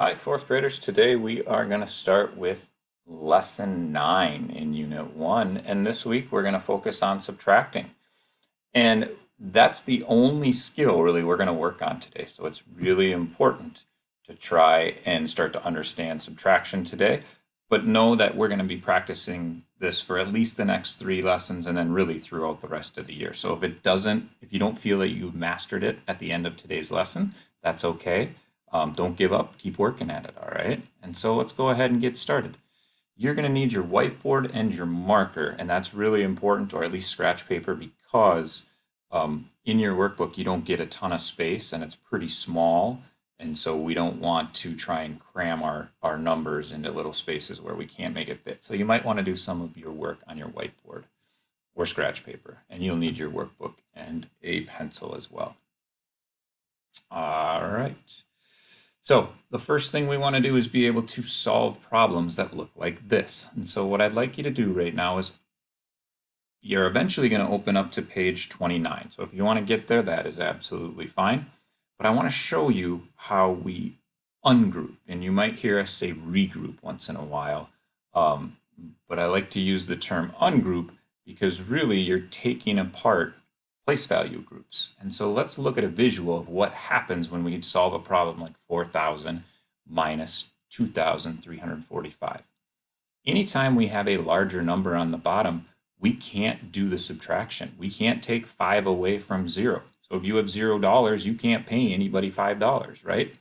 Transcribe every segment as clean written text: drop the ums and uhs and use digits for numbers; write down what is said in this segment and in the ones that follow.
Hi, fourth graders. Today we are going to start with lesson 9 in unit 1. And this week we're going to focus on subtracting. And that's the only skill really we're going to work on today. So it's really important to try and start to understand subtraction today. But know that we're going to be practicing this for at least the next 3 lessons and then really throughout the rest of the year. So if you don't feel that you've mastered it at the end of today's lesson, that's okay. Don't give up, keep working at it, all right? And so let's go ahead and get started. You're going to need your whiteboard and your marker, and that's really important, or at least scratch paper, because in your workbook you don't get a ton of space and it's pretty small. And so we don't want to try and cram our numbers into little spaces where we can't make it fit. So you might want to do some of your work on your whiteboard or scratch paper, and you'll need your workbook and a pencil as well. All right. So the first thing we want to do is be able to solve problems that look like this. And so what I'd like you to do right now is you're eventually going to open up to page 29. So if you want to get there, that is absolutely fine. But I want to show you how we ungroup. And you might hear us say regroup once in a while. Um, but I like to use the term ungroup because really you're taking apart place value groups. And so let's look at a visual of what happens when we solve a problem like 4,000 minus 2,345. Anytime we have a larger number on the bottom, we can't do the subtraction. We can't take 5 away from 0. So if you have $0, you can't pay anybody $5, right?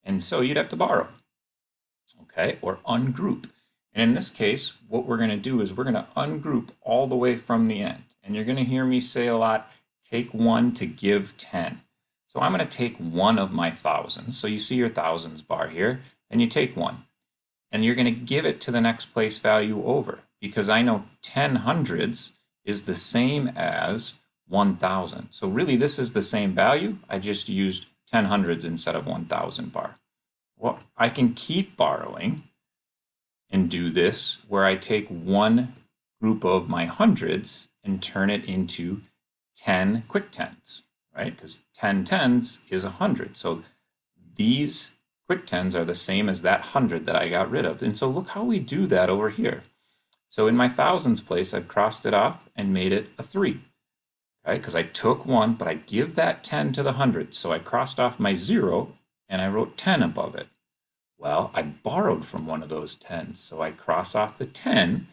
And so you'd have to borrow, okay, or ungroup. And in this case, what we're going to do is we're going to ungroup all the way from the end. And you're going to hear me say a lot, take 1 to give 10. So I'm going to take 1 of my thousands. So you see your thousands bar here, and you take 1. And you're going to give it to the next place value over, because I know 10 hundreds is the same as 1,000. So really this is the same value. I just used 10 hundreds instead of 1,000 bar. Well, I can keep borrowing and do this where I take one group of my hundreds and turn it into 10 quick tens, right? Because 10 tens is 100. So these quick tens are the same as that 100 that I got rid of. And so look how we do that over here. So in my thousands place, I've crossed it off and made it a 3, right? Because I took 1, but I give that 10 to the 100. So I crossed off my 0 and I wrote 10 above it. Well, I borrowed from one of those 10s. So I cross off the 10,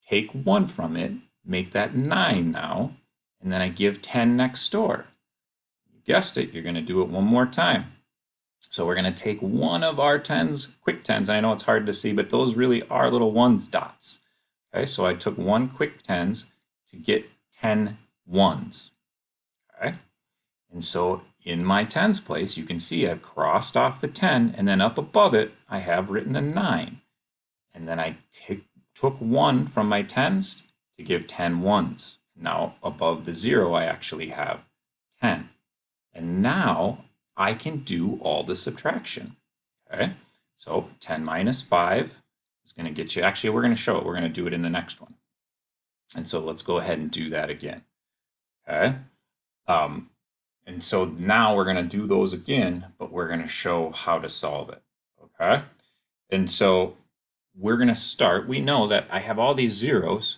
take 1 from it, make that 9 now, and then I give 10 next door. You guessed it, you're going to do it one more time. So we're going to take one of our tens, quick tens. I know it's hard to see, but those really are little ones dots. Okay, so I took one quick tens to get 10 ones. Okay, and so in my tens place, you can see I've crossed off the 10, and then up above it, I have written a 9. And then I took 1 from my tens to give 10 ones. Now above the 0, I actually have 10. And now I can do all the subtraction. Okay, so 10 minus 5 is going to get you, actually, we're going to show it. We're going to do it in the next one. And so let's go ahead and do that again. Okay, and so now we're going to do those again, but we're going to show how to solve it. Okay, and so we're going to start. We know that I have all these zeros.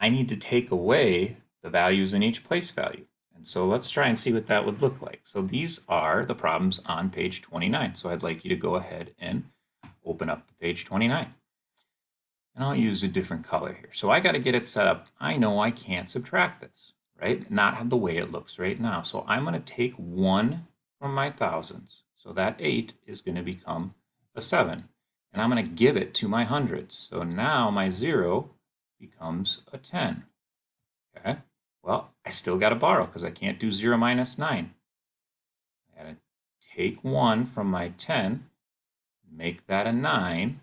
I need to take away the values in each place value. And so let's try and see what that would look like. So these are the problems on page 29. So I'd like you to go ahead and open up to page 29. And I'll use a different color here. So I got to get it set up. I know I can't subtract this, right? Not the way it looks right now. So I'm going to take 1 from my thousands. So that 8 is going to become a 7. And I'm going to give it to my hundreds. So now my 0 becomes a 10. Okay, well, I still got to borrow because I can't do 0 minus 9. I got to take 1 from my 10, make that a 9,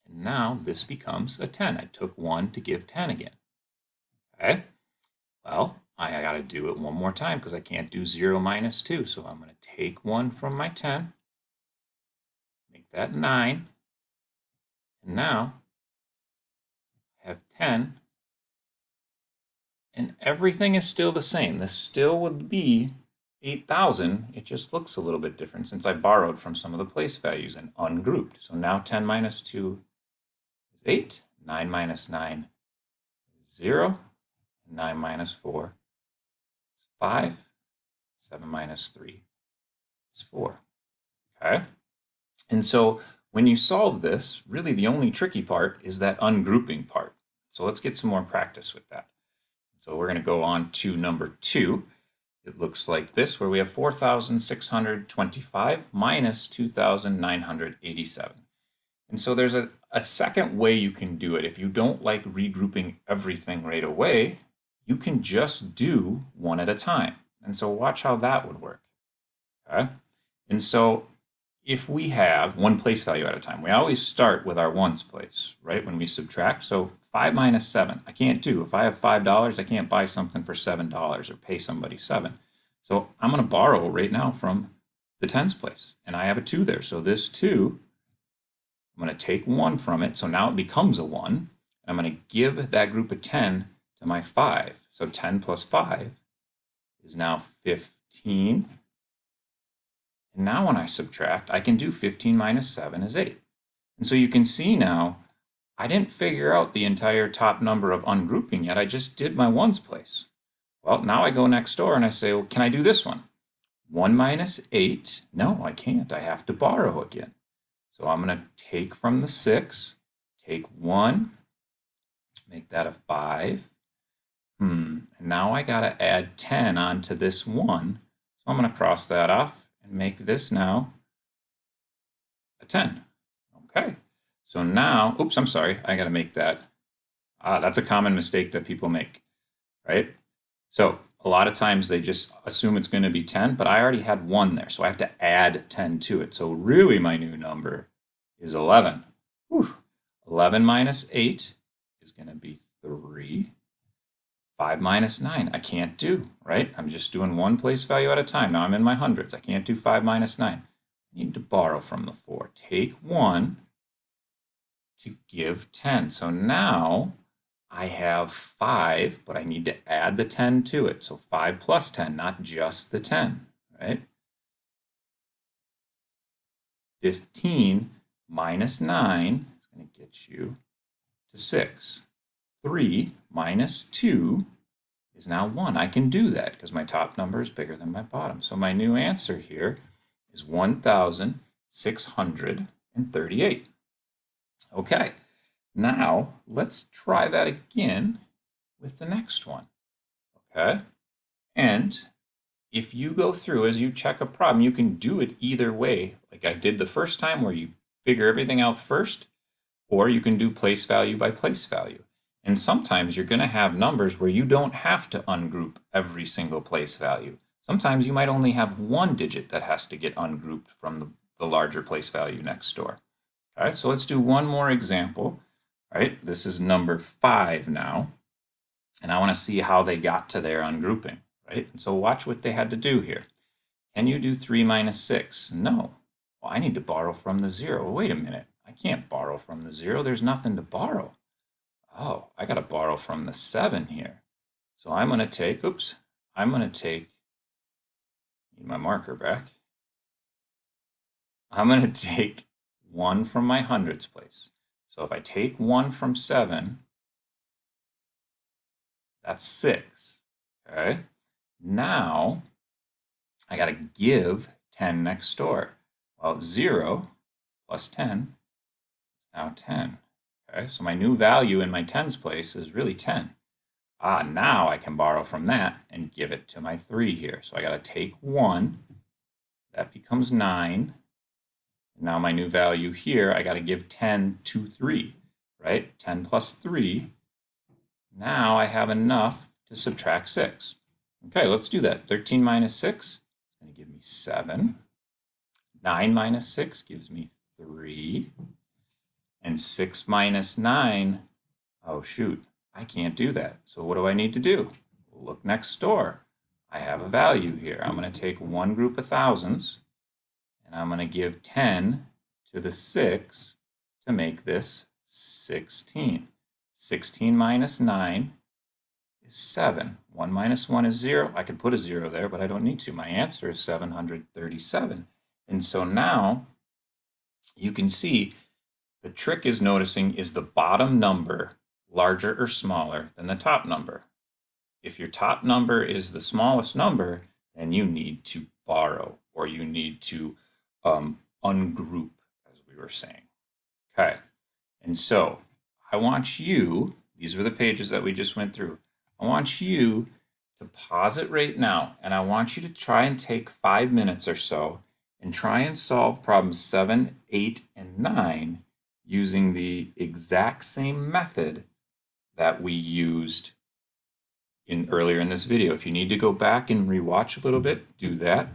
and now this becomes a 10. I took 1 to give 10 again. Okay, well, I got to do it one more time because I can't do 0 minus 2. So I'm going to take 1 from my 10, make that 9, and now I have 10, and everything is still the same. This still would be 8,000, it just looks a little bit different since I borrowed from some of the place values and ungrouped. So now 10 minus 2 is 8, 9 minus 9 is 0, 9 minus 4 is 5, 7 minus 3 is 4. Okay? And so when you solve this, really the only tricky part is that ungrouping part. So let's get some more practice with that. So we're going to go on to number 2. It looks like this, where we have 4,625 minus 2,987. And so there's a second way you can do it. If you don't like regrouping everything right away, you can just do one at a time. And so watch how that would work. Okay? And so if we have one place value at a time, we always start with our ones place, right, when we subtract. So 5 minus 7, I can't do. If I have $5, I can't buy something for $7 or pay somebody 7. So I'm going to borrow right now from the tens place, and I have a 2 there. So this 2, I'm going to take 1 from it, so now it becomes a 1. And I'm going to give that group of 10 to my 5. So 10 plus 5 is now 15. And now when I subtract, I can do 15 minus 7 is 8. And so you can see now, I didn't figure out the entire top number of ungrouping yet. I just did my ones place. Well, now I go next door and I say, well, can I do this one? 1 minus 8. No, I can't. I have to borrow again. So I'm going to take from the 6, take 1, make that a 5. And now I got to add 10 onto this 1. So I'm going to cross that off and make this now a 10. Okay. So now, oops, I'm sorry, I got to make that. That's a common mistake that people make, right? So a lot of times they just assume it's going to be 10, but I already had 1 there, so I have to add 10 to it. So really my new number is 11. Whew. 11 minus 8 is going to be 3. 5 minus 9, I can't do, right? I'm just doing one place value at a time. Now I'm in my hundreds. I can't do 5 minus 9. I need to borrow from the 4. Take 1 to give 10. So now I have 5, but I need to add the 10 to it. So 5 plus 10, not just the 10, right? 15 minus 9 is going to get you to 6. 3 minus 2 is now 1. I can do that because my top number is bigger than my bottom. So my new answer here is 1,638. Okay, now let's try that again with the next one. Okay, and if you go through as you check a problem, you can do it either way, like I did the first time where you figure everything out first, or you can do place value by place value. And sometimes you're going to have numbers where you don't have to ungroup every single place value. Sometimes you might only have one digit that has to get ungrouped from the larger place value next door. All right, so let's do one more example. All right, this is number 5 now, and I want to see how they got to their ungrouping, right? And so watch what they had to do here. Can you do 3 minus 6? No. Well, I need to borrow from the 0. Wait a minute. I can't borrow from the 0. There's nothing to borrow. Oh, I got to borrow from the 7 here. So I'm going to take, need my marker back. I'm going to take 1 from my hundreds place. So if I take 1 from 7, that's 6. Okay. Now I got to give 10 next door. Well, 0 plus 10 is now 10. Okay, so my new value in my tens place is really 10. Now I can borrow from that and give it to my 3 here. So I got to take 1. That becomes 9. Now my new value here, I got to give 10 to 3, right? 10 plus 3. Now I have enough to subtract 6. Okay, let's do that. 13 minus 6 is going to give me 7. 9 minus 6 gives me 3. And 6 minus 9, oh shoot, I can't do that. So what do I need to do? Look next door. I have a value here. I'm going to take one group of thousands, and I'm going to give 10 to the 6 to make this 16. 16 minus 9 is 7. 1 minus 1 is 0. I could put a 0 there, but I don't need to. My answer is 737. And so now you can see the trick is noticing, is the bottom number larger or smaller than the top number? If your top number is the smallest number, then you need to borrow, or you need to ungroup, as we were saying. Okay, and so I want you, these were the pages that we just went through, I want you to pause it right now, and I want you to try and take 5 minutes or so and try and solve problems 7, 8, and 9 using the exact same method that we used earlier in this video. If you need to go back and rewatch a little bit, do that.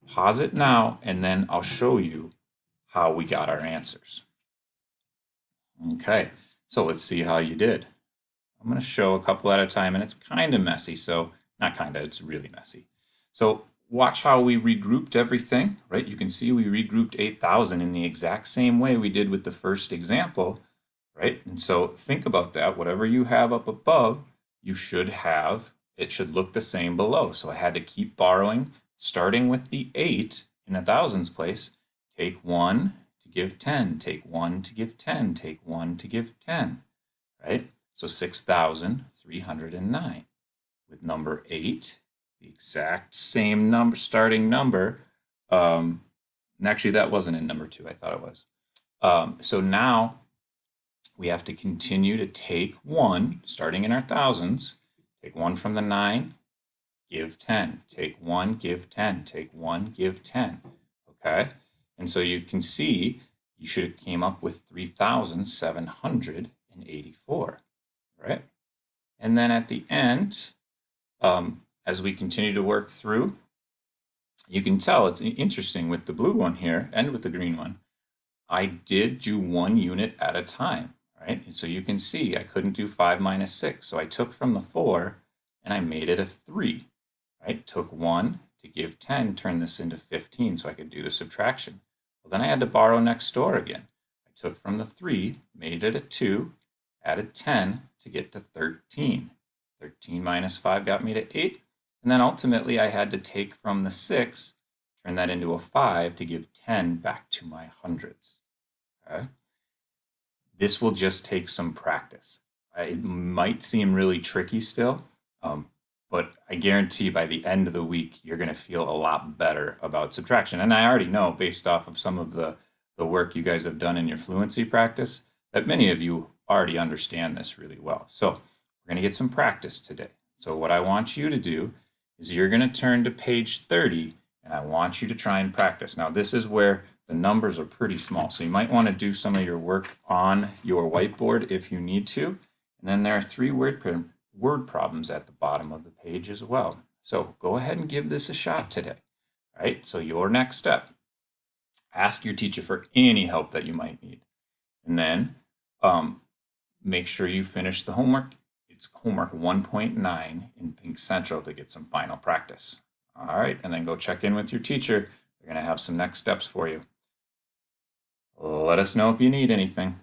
Pause it now, and then I'll show you how we got our answers. Okay, so let's see how you did. I'm going to show a couple at a time, and it's kind of messy, so not kind of, it's really messy. So watch how we regrouped everything, right? You can see we regrouped 8,000 in the exact same way we did with the first example, right? And so think about that. Whatever you have up above, you should have, it should look the same below. So I had to keep borrowing, starting with the 8 in a thousands place. Take 1 to give 10, take 1 to give 10, take 1 to give 10, right? So 6,309. With number 8, the exact same number, starting number. Actually, that wasn't in number 2. I thought it was. So now we have to continue to take 1, starting in our thousands. Take 1 from the 9, give 10. Take 1, give 10. Take 1, give 10. Okay? And so you can see you should have came up with 3,784, right? And then at the end, as we continue to work through, you can tell it's interesting with the blue one here and with the green one. I did do 1 unit at a time, right? And so you can see I couldn't do 5 minus 6. So I took from the 4 and I made it a 3, right? Took 1 to give 10, turn this into 15 so I could do the subtraction. Well, then I had to borrow next door again. I took from the 3, made it a 2, added 10 to get to 13. 13 minus 5 got me to 8. And then ultimately I had to take from the 6, turn that into a 5 to give 10 back to my hundreds. Okay? This will just take some practice. It might seem really tricky still, but I guarantee by the end of the week, you're going to feel a lot better about subtraction. And I already know, based off of some of the work you guys have done in your fluency practice, that many of you already understand this really well. So we're going to get some practice today. So what I want you to do is you're going to turn to page 30, and I want you to try and practice. Now, this is where the numbers are pretty small, so you might want to do some of your work on your whiteboard if you need to. And then there are 3 word problems at the bottom of the page as well. So go ahead and give this a shot today. All right, so your next step, ask your teacher for any help that you might need. And then make sure you finish the homework. It's homework 1.9 in Think Central to get some final practice. All right, and then go check in with your teacher. They're going to have some next steps for you. Let us know if you need anything.